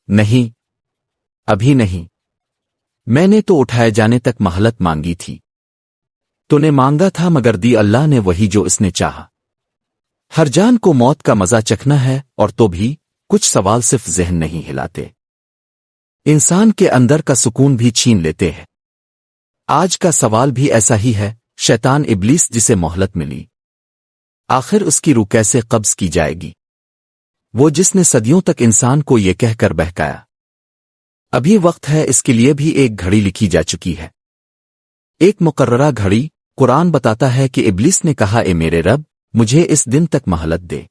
نہیں، ابھی نہیں، میں نے تو اٹھائے جانے تک مہلت مانگی تھی۔ تو نے مانگا تھا مگر دی اللہ نے وہی جو اس نے چاہا۔ ہر جان کو موت کا مزہ چکھنا ہے، اور تو بھی کچھ سوال صرف ذہن نہیں ہلاتے، انسان کے اندر کا سکون بھی چھین لیتے ہیں۔ آج کا سوال بھی ایسا ہی ہے، شیطان ابلیس جسے مہلت ملی، آخر اس کی روح کیسے قبض کی جائے گی؟ وہ جس نے صدیوں تک انسان کو یہ کہہ کر بہکایا، ابھی وقت ہے اس کے لیے بھی ایک گھڑی لکھی جا چکی ہے، ایک مقررہ گھڑی۔ قرآن بتاتا ہے کہ ابلیس نے کہا، اے میرے رب، مجھے اس دن تک مہلت دے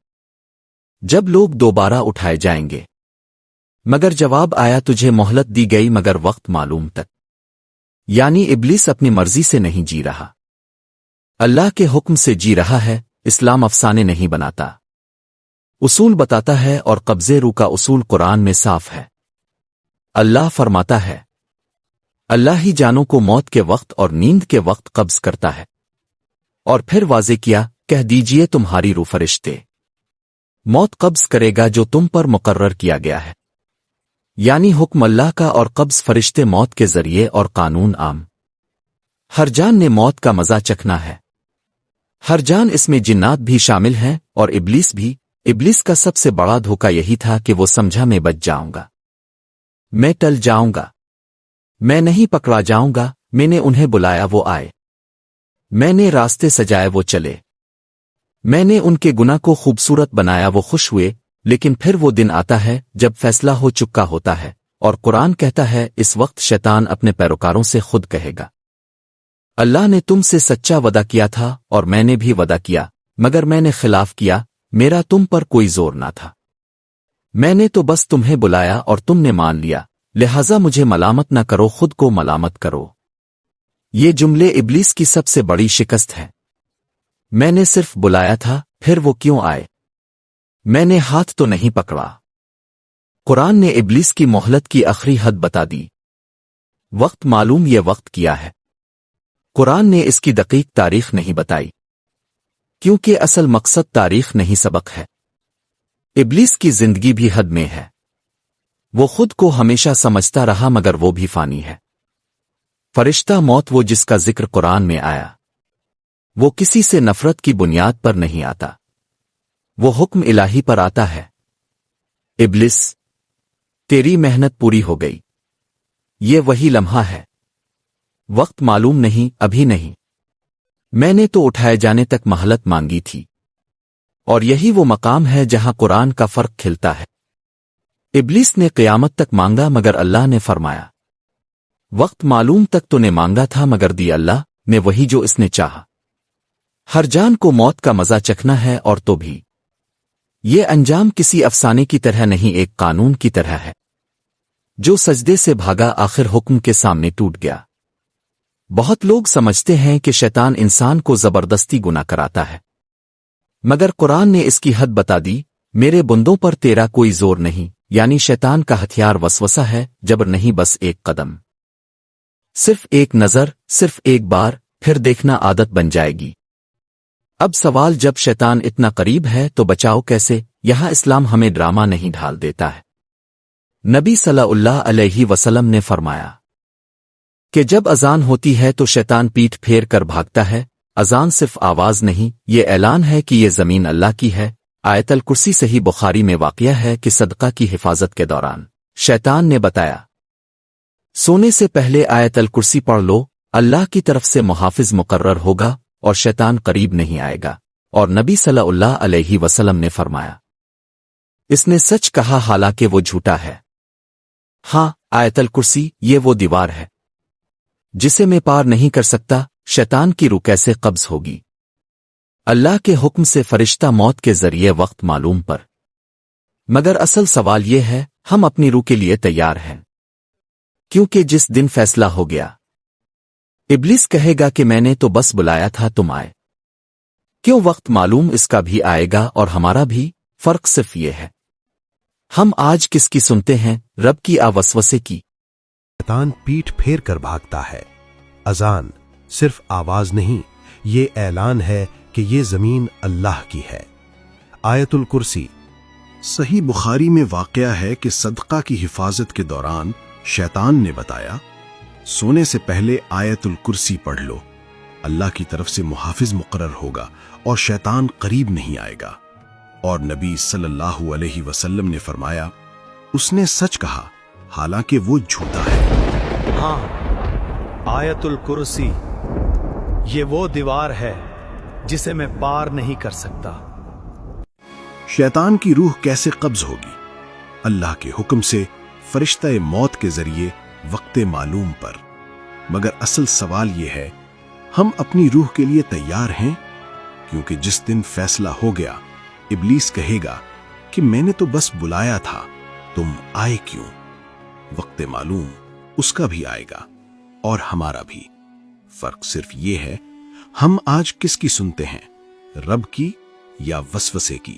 جب لوگ دوبارہ اٹھائے جائیں گے۔ مگر جواب آیا، تجھے مہلت دی گئی مگر وقت معلوم تک۔ یعنی ابلیس اپنی مرضی سے نہیں جی رہا، اللہ کے حکم سے جی رہا ہے۔ اسلام افسانے نہیں بناتا، اصول بتاتا ہے، اور قبضے روح کا اصول قرآن میں صاف ہے۔ اللہ فرماتا ہے، اللہ ہی جانوں کو موت کے وقت اور نیند کے وقت قبض کرتا ہے۔ اور پھر واضح کیا، کہہ دیجئے تمہاری روح فرشتے موت قبض کرے گا جو تم پر مقرر کیا گیا ہے، یعنی حکم اللہ کا، اور قبض فرشتے موت کے ذریعے، اور قانون عام۔ ہر جان نے موت کا مزہ چکھنا ہے، ہر جان اس میں جنات بھی شامل ہیں اور ابلیس بھی۔ ابلیس کا سب سے بڑا دھوکہ یہی تھا کہ وہ سمجھا میں بچ جاؤں گا، میں ٹل جاؤں گا، میں نہیں پکڑا جاؤں گا۔ میں نے انہیں بلایا وہ آئے، میں نے راستے سجائے وہ چلے، میں نے ان کے گناہ کو خوبصورت بنایا وہ خوش ہوئے۔ لیکن پھر وہ دن آتا ہے جب فیصلہ ہو چکا ہوتا ہے، اور قرآن کہتا ہے اس وقت شیطان اپنے پیروکاروں سے خود کہے گا، اللہ نے تم سے سچا وعدہ کیا تھا اور میں نے بھی وعدہ کیا، مگر میں نے خلاف کیا، میرا تم پر کوئی زور نہ تھا، میں نے تو بس تمہیں بلایا اور تم نے مان لیا، لہذا مجھے ملامت نہ کرو، خود کو ملامت کرو۔ یہ جملے ابلیس کی سب سے بڑی شکست ہے۔ میں نے صرف بلایا تھا، پھر وہ کیوں آئے؟ میں نے ہاتھ تو نہیں پکڑا۔ قرآن نے ابلیس کی مہلت کی آخری حد بتا دی، وقت معلوم، یہ وقت کیا ہے؟ قرآن نے اس کی دقیق تاریخ نہیں بتائی، کیونکہ اصل مقصد تاریخ نہیں سبق ہے۔ ابلیس کی زندگی بھی حد میں ہے، وہ خود کو ہمیشہ سمجھتا رہا مگر وہ بھی فانی ہے۔ فرشتہ موت وہ جس کا ذکر قرآن میں آیا، وہ کسی سے نفرت کی بنیاد پر نہیں آتا، وہ حکم الہی پر آتا ہے۔ ابلیس، تیری محنت پوری ہو گئی، یہ وہی لمحہ ہے، وقت معلوم نہیں، ابھی نہیں، میں نے تو اٹھائے جانے تک مہلت مانگی تھی۔ اور یہی وہ مقام ہے جہاں قرآن کا فرق کھلتا ہے۔ ابلیس نے قیامت تک مانگا مگر اللہ نے فرمایا، وقت معلوم تک تو نے مانگا تھا مگر دی اللہ نے وہی جو اس نے چاہا۔ ہر جان کو موت کا مزہ چکھنا ہے، اور تو بھی یہ انجام کسی افسانے کی طرح نہیں، ایک قانون کی طرح ہے۔ جو سجدے سے بھاگا آخر حکم کے سامنے ٹوٹ گیا۔ بہت لوگ سمجھتے ہیں کہ شیطان انسان کو زبردستی گناہ کراتا ہے، مگر قرآن نے اس کی حد بتا دی، میرے بندوں پر تیرا کوئی زور نہیں، یعنی شیطان کا ہتھیار وسوسہ ہے، جبر نہیں، بس ایک قدم، صرف ایک نظر، صرف ایک بار، پھر دیکھنا عادت بن جائے گی۔ اب سوال، جب شیطان اتنا قریب ہے تو بچاؤ کیسے؟ یہاں اسلام ہمیں ڈرامہ نہیں ڈھال دیتا ہے۔ نبی صلی اللہ علیہ وسلم نے فرمایا کہ جب اذان ہوتی ہے تو شیطان پیٹھ پھیر کر بھاگتا ہے۔ اذان صرف آواز نہیں، یہ اعلان ہے کہ یہ زمین اللہ کی ہے۔ آیت الکرسی صحیح بخاری میں واقعہ ہے کہ صدقہ کی حفاظت کے دوران شیطان نے بتایا، سونے سے پہلے آیت الکرسی پڑھ لو، اللہ کی طرف سے محافظ مقرر ہوگا اور شیطان قریب نہیں آئے گا۔ اور نبی صلی اللہ علیہ وسلم نے فرمایا، اس نے سچ کہا حالانکہ وہ جھوٹا ہے۔ ہاں، آیت الکرسی یہ وہ دیوار ہے جسے میں پار نہیں کر سکتا، شیطان کی روح کیسے قبض ہوگی؟ اللہ کے حکم سے فرشتہ موت کے ذریعے وقت معلوم پر۔ مگر اصل سوال یہ ہے، ہم اپنی روح کے لیے تیار ہیں؟ کیونکہ جس دن فیصلہ ہو گیا، ابلیس کہے گا کہ میں نے تو بس بلایا تھا، تم آئے کیوں؟ وقت معلوم اس کا بھی آئے گا اور ہمارا بھی، فرق صرف یہ ہے ہم آج کس کی سنتے ہیں، رب کی وسوسے کی؟ شیطان پیٹھ پھیر کر بھاگتا ہے۔ اذان صرف آواز نہیں، یہ اعلان ہے کہ یہ زمین اللہ کی ہے۔ آیت الکرسی صحیح بخاری میں واقعہ ہے کہ صدقہ کی حفاظت کے دوران شیطان نے بتایا، سونے سے پہلے آیت الکرسی پڑھ لو، اللہ کی طرف سے محافظ مقرر ہوگا اور شیطان قریب نہیں آئے گا۔ اور نبی صلی اللہ علیہ وسلم نے فرمایا، اس نے سچ کہا حالانکہ وہ جھوٹا ہے۔ ہاں، آیت الکرسی یہ وہ دیوار ہے جسے میں پار نہیں کر سکتا۔ شیطان کی روح کیسے قبض ہوگی؟ اللہ کے حکم سے فرشتہ موت کے ذریعے وقت معلوم پر۔ مگر اصل سوال یہ ہے، ہم اپنی روح کے لیے تیار ہیں؟ کیونکہ جس دن فیصلہ ہو گیا، ابلیس کہے گا کہ میں نے تو بس بلایا تھا، تم آئے کیوں؟ وقت معلوم اس کا بھی آئے گا اور ہمارا بھی۔ فرق صرف یہ ہے، ہم آج کس کی سنتے ہیں، رب کی یا وسوسے کی؟